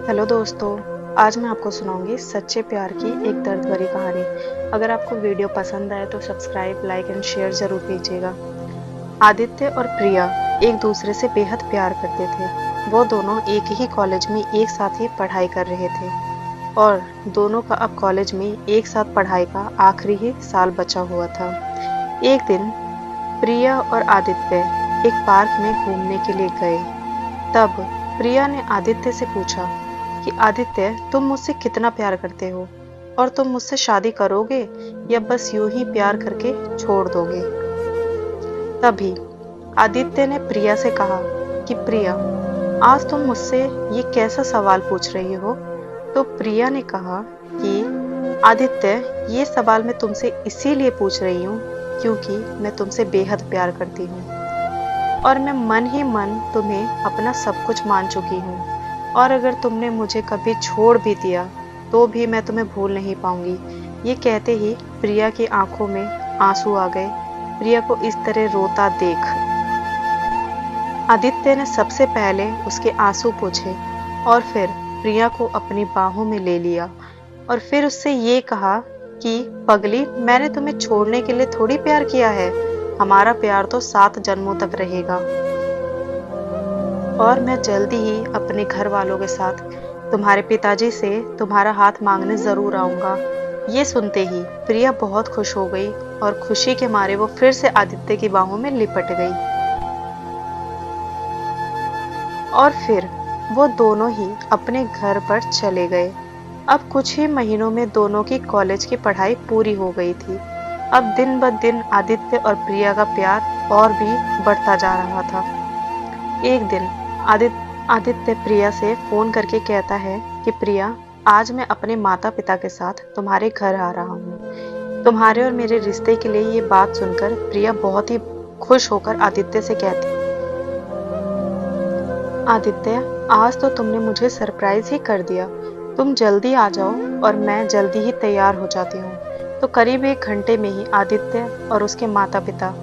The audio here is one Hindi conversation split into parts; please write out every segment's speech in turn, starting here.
हेलो दोस्तों। आज मैं आपको सुनाऊंगी सच्चे प्यार की एक दर्द भरी कहानी। अगर आपको वीडियो पसंद आए तो सब्सक्राइब, लाइक एंड शेयर जरूर कीजिएगा। आदित्य और प्रिया एक दूसरे से बेहद प्यार करते थे। वो दोनों एक ही कॉलेज में एक साथ ही पढ़ाई कर रहे थे और दोनों का अब कॉलेज में एक साथ पढ़ाई का आखिरी ही साल बचा हुआ था। एक दिन प्रिया और आदित्य एक पार्क में घूमने के लिए गए। तब प्रिया ने आदित्य से पूछा कि आदित्य, तुम मुझसे कितना प्यार करते हो और तुम मुझसे शादी करोगे या बस यूं ही प्यार करके छोड़ दोगे। तभी आदित्य ने प्रिया से कहा कि प्रिया, आज तुम मुझसे ये कैसा सवाल पूछ रही हो। तो प्रिया ने कहा कि आदित्य, ये सवाल मैं तुमसे इसीलिए पूछ रही हूँ क्योंकि मैं तुमसे बेहद प्यार करती हूँ और मैं मन ही मन तुम्हें अपना सब कुछ मान चुकी हूँ। और अगर तुमने मुझे कभी छोड़ भी दिया तो भी मैं तुम्हें भूल नहीं पाऊंगी। ये कहते ही प्रिया की आंखों में आंसू आ गए। प्रिया को इस तरह रोता देख आदित्य ने सबसे पहले उसके आंसू पोंछे और फिर प्रिया को अपनी बाहों में ले लिया और फिर उससे ये कहा कि पगली, मैंने तुम्हें छोड़ने के लिए थोड़ी प्यार किया है। हमारा प्यार तो 7 जन्मों तक रहेगा और मैं जल्दी ही अपने घर वालों के साथ तुम्हारे पिताजी से तुम्हारा हाथ मांगने जरूर आऊंगा। ये सुनते ही प्रिया बहुत खुश हो गई और खुशी के मारे वो फिर से आदित्य की बाहों में लिपट गई और फिर वो दोनों ही अपने घर पर चले गए। अब कुछ ही महीनों में दोनों की कॉलेज की पढ़ाई पूरी हो गई थी। अब दिन ब दिन आदित्य और प्रिया का प्यार और भी बढ़ता जा रहा था। एक दिन आदित्य प्रिया से फोन करके कहता है कि प्रिया, आज मैं अपने माता पिता के साथ तुम्हारे घर आ रहा हूँ। तुम्हारे और मेरे रिश्ते के लिए ये बात सुनकर प्रिया बहुत ही खुश होकर आदित्य से कहती, आदित्य, आज तो तुमने मुझे सरप्राइज ही कर दिया। तुम जल्दी आ जाओ और मैं जल्दी ही तैयार हो जाती हूँ। तो करीब 1 घंटे में ही आदित्य और उसके माता पिता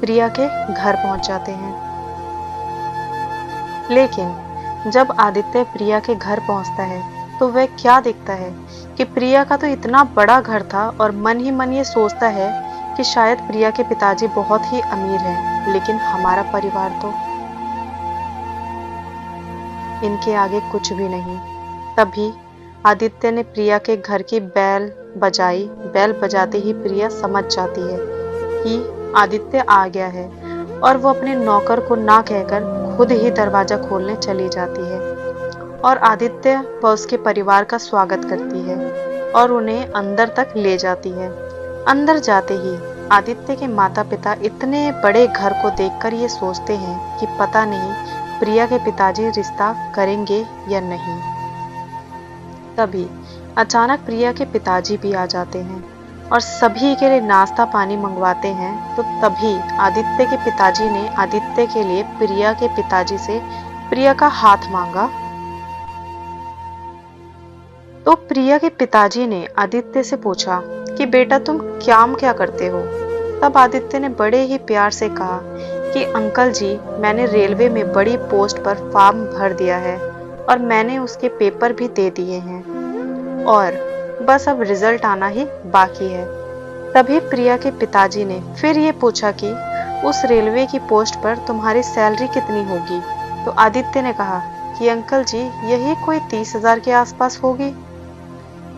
प्रिया के घर पहुंच जाते हैं। लेकिन जब आदित्य प्रिया के घर पहुंचता है तो वह क्या देखता है कि प्रिया का तो इतना बड़ा घर था और मन ही मन ये सोचता है कि शायद प्रिया के पिताजी बहुत ही अमीर हैं, लेकिन हमारा परिवार तो इनके आगे कुछ भी नहीं। तभी आदित्य ने प्रिया के घर की बेल बजाई। बेल बजाते ही प्रिया समझ जाती है कि आदित्य आ गया है और वो अपने नौकर को ना कहकर खुद ही दरवाजा खोलने चली जाती है और आदित्य व उसके परिवार का स्वागत करती है और उन्हें अंदर तक ले जाती है। अंदर जाते ही आदित्य के माता पिता इतने बड़े घर को देखकर ये सोचते हैं कि पता नहीं प्रिया के पिताजी रिश्ता करेंगे या नहीं। तभी अचानक प्रिया के पिताजी भी आ जाते हैं और सभी के लिए नाश्ता पानी मंगवाते हैं। तो तभी आदित्य के पिताजी ने आदित्य के लिए प्रिया के पिताजी से प्रिया का हाथ मांगा। तो प्रिया के पिताजी ने आदित्य से पूछा कि बेटा, तुम क्या करते हो। तब आदित्य ने बड़े ही प्यार से कहा कि अंकल जी, मैंने रेलवे में बड़ी पोस्ट पर फॉर्म भर दिया है और मैंने उसके पेपर भी दे दिए हैं और बस अब रिजल्ट आना ही बाकी है। तभी प्रिया के पिताजी ने फिर ये पूछा कि उस रेलवे की पोस्ट पर तुम्हारी सैलरी कितनी होगी। तो आदित्य ने कहा कि अंकल जी, यही कोई 30,000 के आसपास होगी।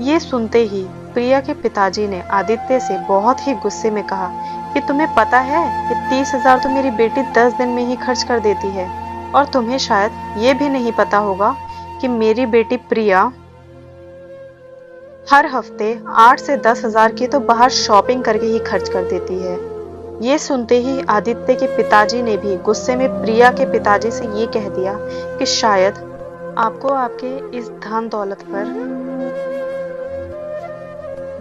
ये सुनते ही प्रिया के पिताजी ने आदित्य से बहुत ही गुस्से में कहा कि तुम्हें पता है कि 30,000 तो मेरी बेटी 10 दिन में ही खर्च कर देती है और तुम्हें शायद ये भी नहीं पता होगा कि मेरी बेटी प्रिया हर हफ्ते 8 से 10,000 की तो बाहर शॉपिंग करके ही खर्च कर देती है। ये सुनते ही आदित्य के पिताजी ने भी गुस्से में प्रिया के पिताजी से ये कह दिया कि शायद आपको आपके इस धन दौलत पर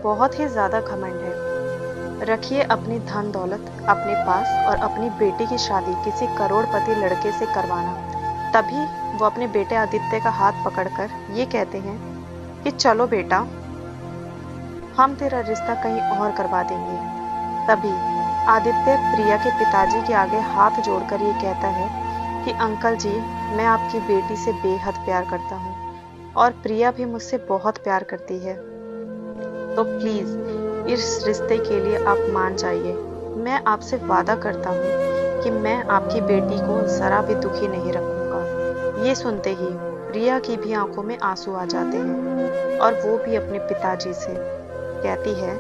बहुत ही ज्यादा घमंड है। रखिए अपनी धन दौलत अपने पास और अपनी बेटी की शादी किसी करोड़पति लड़के से करवाना। तभी वो अपने बेटे आदित्य का हाथ पकड़कर ये कहते हैं कि चलो बेटा, हम तेरा रिश्ता कहीं और करवा देंगे। तभी आदित्य प्रिया के पिताजी के आगे हाथ जोड़कर ये कहता है कि अंकल जी, मैं आपकी बेटी से बेहद प्यार करता हूँ और प्रिया भी मुझसे बहुत प्यार करती है। तो प्लीज इस रिश्ते के लिए आप मान जाइए। मैं आपसे वादा करता हूँ कि मैं आपकी बेटी को जरा भी दुखी नहीं रखूंगा। ये सुनते ही प्रिया की भी आंखों में आंसू आ जाते हैं और वो भी अपने पिताजी से कहती है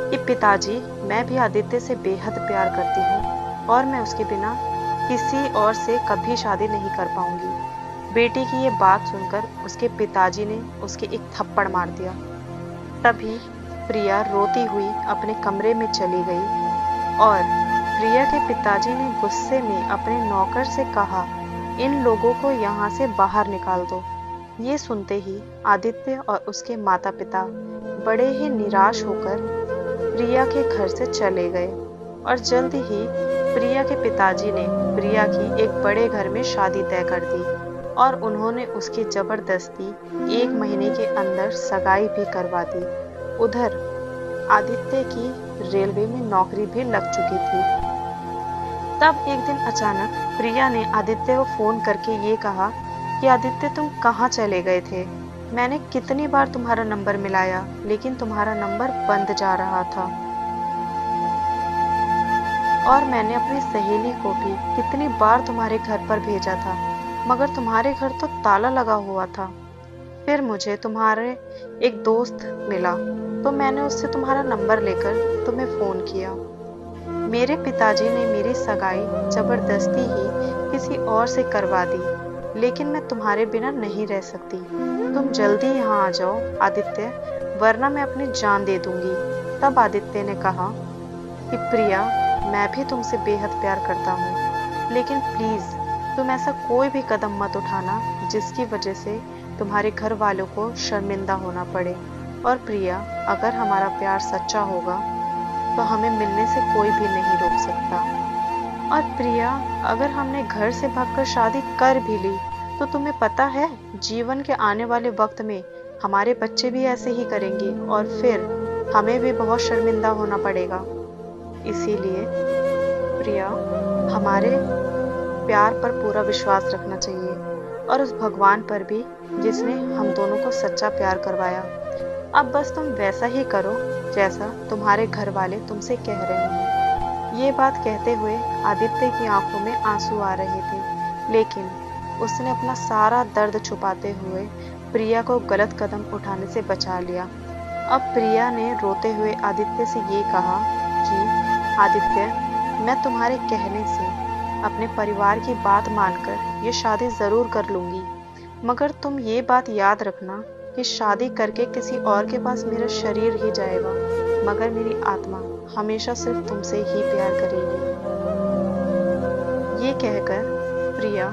कि पिताजी, मैं भी आदित्य से बेहद प्यार करती हूँ और मैं उसके बिना किसी और से कभी शादी नहीं कर पाऊंगी। बेटी की ये बात सुनकर उसके पिताजी ने उसके एक थप्पड़ मार दिया। तभी प्रिया रोती हुई अपने कमरे में चली गई और प्रिया के पिताजी ने गुस्से में अपने नौकर से कहा, इन लोगों को यहाँ से बाहर निकाल दो। ये सुनते ही आदित्य और उसके माता पिता बड़े ही निराश होकर प्रिया के घर से चले गए और जल्द ही प्रिया के पिताजी ने प्रिया की एक बड़े घर में शादी तय कर दी और उन्होंने उसकी जबरदस्ती 1 महीने के अंदर सगाई भी करवा दी। उधर आदित्य की रेलवे में नौकरी भी लग चुकी थी। तब एक दिन अचानक प्रिया ने आदित्य को फोन करके ये कहा कि आदित्य, तुम कहाँ चले गए थे? मैंने कितनी बार तुम्हारा नंबर मिलाया लेकिन तुम्हारा नंबर बंद जा रहा था और मैंने अपनी सहेली को भी कितनी बार तुम्हारे घर पर भेजा था मगर तुम्हारे घर तो ताला लगा हुआ था। फिर मुझे तुम्हारे एक दोस्त मिला तो मैंने उससे तुम्हारा नंबर लेकर तुम्हें फोन किया। मेरे पिताजी ने मेरी सगाई जबरदस्ती ही किसी और से करवा दी लेकिन मैं तुम्हारे बिना नहीं रह सकती। तुम जल्दी यहाँ आ जाओ आदित्य, वरना मैं अपनी जान दे दूंगी। तब आदित्य ने कहा कि प्रिया, मैं भी तुमसे बेहद प्यार करता हूँ लेकिन प्लीज तुम ऐसा कोई भी कदम मत उठाना जिसकी वजह से तुम्हारे घर वालों को शर्मिंदा होना पड़े। और प्रिया, अगर हमारा प्यार सच्चा होगा तो हमें मिलने से कोई भी नहीं रोक सकता। और प्रिया, अगर हमने घर से भागकर शादी कर भी ली तो तुम्हें पता है जीवन के आने वाले वक्त में हमारे बच्चे भी ऐसे ही करेंगे और फिर हमें भी बहुत शर्मिंदा होना पड़ेगा। इसीलिए प्रिया, हमारे प्यार पर पूरा विश्वास रखना चाहिए और उस भगवान पर भी जिसने हम दोनों को सच्चा प्यार करवाया। अब बस तुम वैसा ही करो जैसा तुम्हारे घर वाले तुमसे कह रहे हैं। ये बात कहते हुए आदित्य की आंखों में आंसू आ रहे थे लेकिन उसने अपना सारा दर्द छुपाते हुए प्रिया को गलत कदम उठाने से बचा लिया। अब प्रिया ने रोते हुए आदित्य से ये कहा कि आदित्य, मैं तुम्हारे कहने से अपने परिवार की बात मानकर ये शादी जरूर कर लूंगी मगर तुम ये बात याद रखना कि शादी करके किसी और के पास मेरा शरीर ही जाएगा मगर मेरी आत्मा हमेशा सिर्फ तुमसे ही प्यार करेगी। ये कहकर प्रिया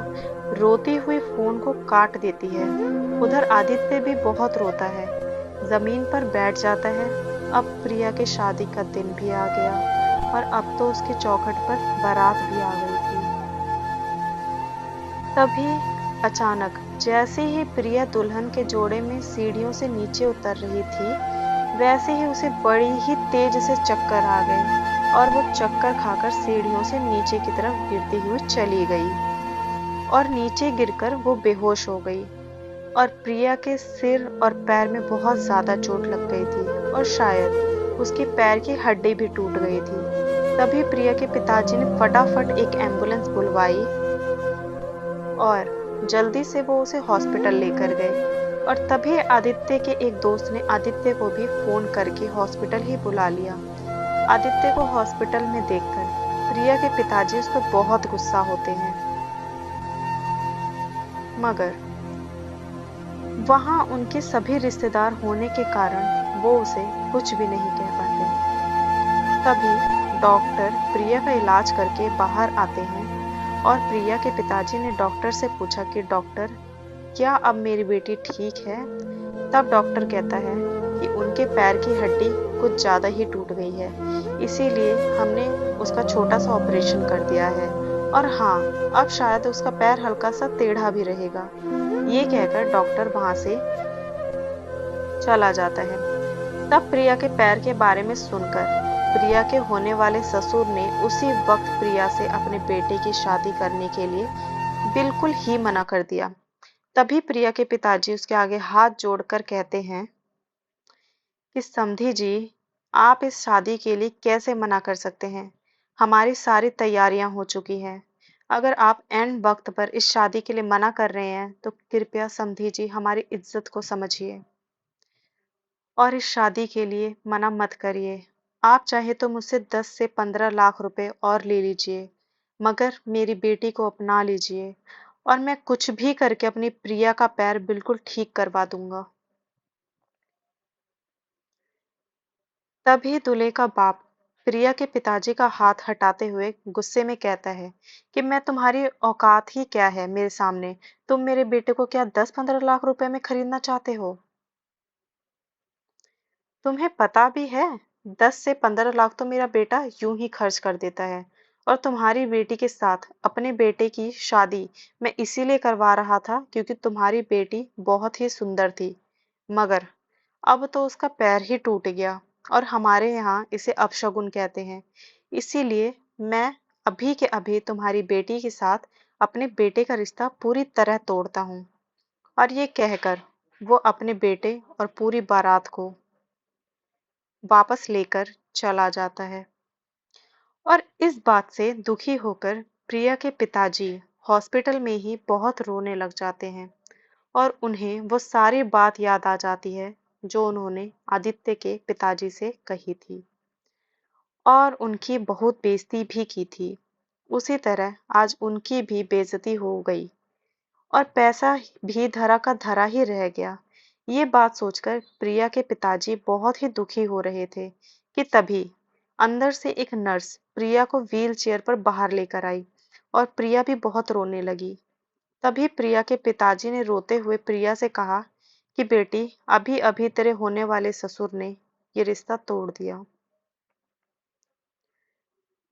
रोती हुई फोन को काट देती है। उधर आदित्य भी बहुत रोता है, जमीन पर बैठ जाता है। अब प्रिया के शादी का दिन भी आ गया और अब तो उसके चौखट पर बारात भी आ गई थी। तभी अचानक जैसे ही प्रिया दुल्हन के जोड़े में सीढ़ियों से नीचे उतर रही थी वैसे ही उसे बड़ी ही तेज से चक्कर आ गए और वो चक्कर खाकर सीढ़ियों से नीचे की तरफ गिरती हुई चली गई और नीचे गिरकर वो बेहोश हो गई। और प्रिया के सिर और पैर में बहुत ज्यादा चोट लग गई थी और शायद उसके पैर की हड्डी भी टूट गई थी। तभी प्रिया के पिताजी ने फटाफट एक एम्बुलेंस बुलवाई और जल्दी से वो उसे हॉस्पिटल लेकर गए। और तभी आदित्य के एक दोस्त ने आदित्य को भी फोन करके हॉस्पिटल ही बुला लिया। आदित्य को हॉस्पिटल में देखकर प्रिया के पिताजी उस पर बहुत गुस्सा होते हैं मगर वहां उनके सभी रिश्तेदार होने के कारण वो उसे कुछ भी नहीं कह पाते। तभी डॉक्टर प्रिया का इलाज करके बाहर आते हैं और प्रिया के पिताजी ने डॉक्टर से पूछा कि डॉक्टर, क्या अब मेरी बेटी ठीक है? तब डॉक्टर कहता है कि उनके पैर की हड्डी कुछ ज्यादा ही टूट गई है, इसीलिए हमने उसका छोटा सा ऑपरेशन कर दिया है और हाँ, अब शायद उसका पैर हल्का सा टेढ़ा भी रहेगा। ये कहकर डॉक्टर वहां से चला जाता है। तब प्रिया के पैर के बारे में सुनकर प्रिया के होने वाले ससुर ने उसी वक्त प्रिया से अपने बेटे की शादी करने के लिए बिल्कुल ही मना कर दिया। तभी प्रिया के पिताजी उसके आगे हाथ जोड़कर कहते हैं कि समधी जी, आप इस शादी के लिए कैसे मना कर सकते हैं? हमारी सारी तैयारियां हो चुकी हैं। अगर आप ऐन वक्त पर इस शादी के लिए मना कर रहे हैं तो कृपया समधी जी हमारी इज्जत को समझिए और इस शादी के लिए मना मत करिए। आप चाहे तो मुझसे 10 से 15 लाख रुपए और ले लीजिए, मगर मेरी बेटी को अपना लीजिए और मैं कुछ भी करके अपनी प्रिया का पैर बिल्कुल ठीक करवा दूंगा। तभी दूल्हे का बाप प्रिया के पिताजी का हाथ हटाते हुए गुस्से में कहता है कि मैं तुम्हारी औकात ही क्या है मेरे सामने? तुम मेरे बेटे को क्या 10-15 लाख रुपए में खरीदना चाहते हो? तुम्हें पता भी है 10 से 15 लाख तो मेरा बेटा यूं ही खर्च कर देता है और तुम्हारी बेटी के साथ अपने बेटे की शादी मैं इसीलिए करवा रहा था क्योंकि तुम्हारी बेटी बहुत ही सुंदर थी, मगर अब तो उसका पैर ही टूट गया और हमारे यहाँ इसे अपशगुन कहते हैं। इसीलिए मैं अभी के अभी तुम्हारी बेटी के साथ अपने बेटे का रिश्ता पूरी तरह तोड़ता हूँ। और ये कहकर वो अपने बेटे और पूरी बारात को वापस लेकर चला जाता है। और इस बात से दुखी होकर प्रिया के पिताजी हॉस्पिटल में ही बहुत रोने लग जाते हैं और उन्हें वो सारी बात याद आ जाती है जो उन्होंने आदित्य के पिताजी से कही थी और उनकी बहुत बेइज्जती भी की थी। उसी तरह आज उनकी भी बेइज्जती हो गई और पैसा भी धरा का धरा ही रह गया। ये बात सोचकर प्रिया के पिताजी बहुत ही दुखी हो रहे थे कि तभी अंदर से एक नर्स प्रिया को व्हील चेयर पर बाहर लेकर आई और प्रिया भी बहुत रोने लगी। तभी प्रिया के पिताजी ने रोते हुए प्रिया से कहा कि बेटी, अभी अभी तेरे होने वाले ससुर ने ये रिश्ता तोड़ दिया।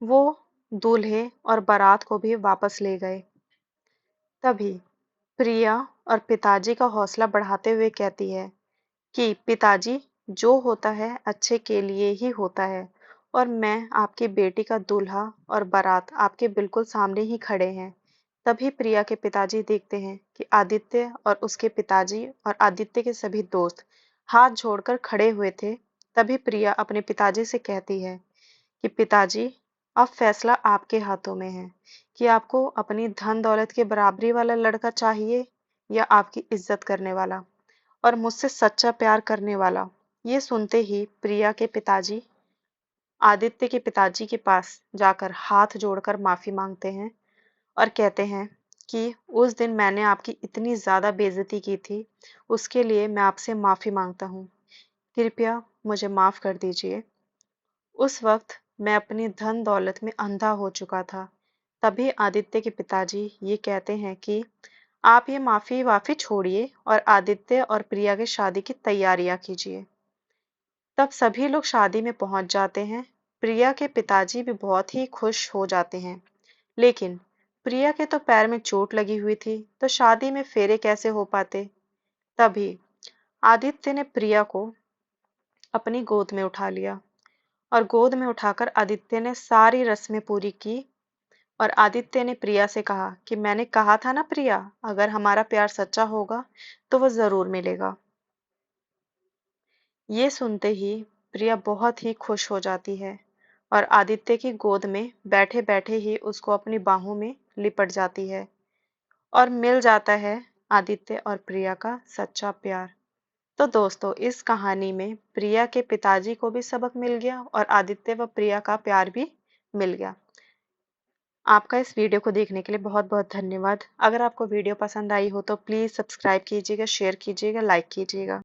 वो दूल्हे और बारात को भी वापस ले गए। तभी प्रिया और पिताजी का हौसला बढ़ाते हुए कहती है कि पिताजी, जो होता है अच्छे के लिए ही होता है और मैं आपकी बेटी का दूल्हा और बारात आपके बिल्कुल सामने ही खड़े हैं। तभी प्रिया के पिताजी देखते हैं कि आदित्य और उसके पिताजी और आदित्य के सभी दोस्त हाथ जोड़कर खड़े हुए थे। तभी प्रिया अपने पिताजी से कहती है कि पिताजी, अब फैसला आपके हाथों में है कि आपको अपनी धन दौलत के बराबरी वाला लड़का चाहिए या आपकी इज्जत करने वाला और मुझसे सच्चा प्यार करने वाला। ये सुनते ही प्रिया के पिताजी आदित्य के पिताजी के पास जाकर हाथ जोड़कर माफी मांगते हैं और कहते हैं कि उस दिन मैंने आपकी इतनी ज्यादा बेइज्जती की थी, उसके लिए मैं आपसे माफी मांगता हूँ। कृपया मुझे माफ कर दीजिए। उस वक्त मैं अपनी धन दौलत में अंधा हो चुका था। तभी आदित्य के पिताजी ये कहते हैं कि आप ये माफी वाफी छोड़िए और आदित्य और प्रिया की शादी की तैयारियां कीजिए। तब सभी लोग शादी में पहुंच जाते हैं। प्रिया के पिताजी भी बहुत ही खुश हो जाते हैं, लेकिन प्रिया के तो पैर में चोट लगी हुई थी, तो शादी में फेरे कैसे हो पाते। तभी आदित्य ने प्रिया को अपनी गोद में उठा लिया और गोद में उठाकर आदित्य ने सारी रस्में पूरी की और आदित्य ने प्रिया से कहा कि मैंने कहा था ना प्रिया, अगर हमारा प्यार सच्चा होगा तो वो जरूर मिलेगा। ये सुनते ही प्रिया बहुत ही खुश हो जाती है और आदित्य की गोद में बैठे बैठे ही उसको अपनी बाहों में लिपट जाती है और मिल जाता है आदित्य और प्रिया का सच्चा प्यार। तो दोस्तों, इस कहानी में प्रिया के पिताजी को भी सबक मिल गया और आदित्य व प्रिया का प्यार भी मिल गया। आपका इस वीडियो को देखने के लिए बहुत बहुत धन्यवाद। अगर आपको वीडियो पसंद आई हो तो प्लीज़ सब्सक्राइब कीजिएगा, शेयर कीजिएगा, लाइक कीजिएगा।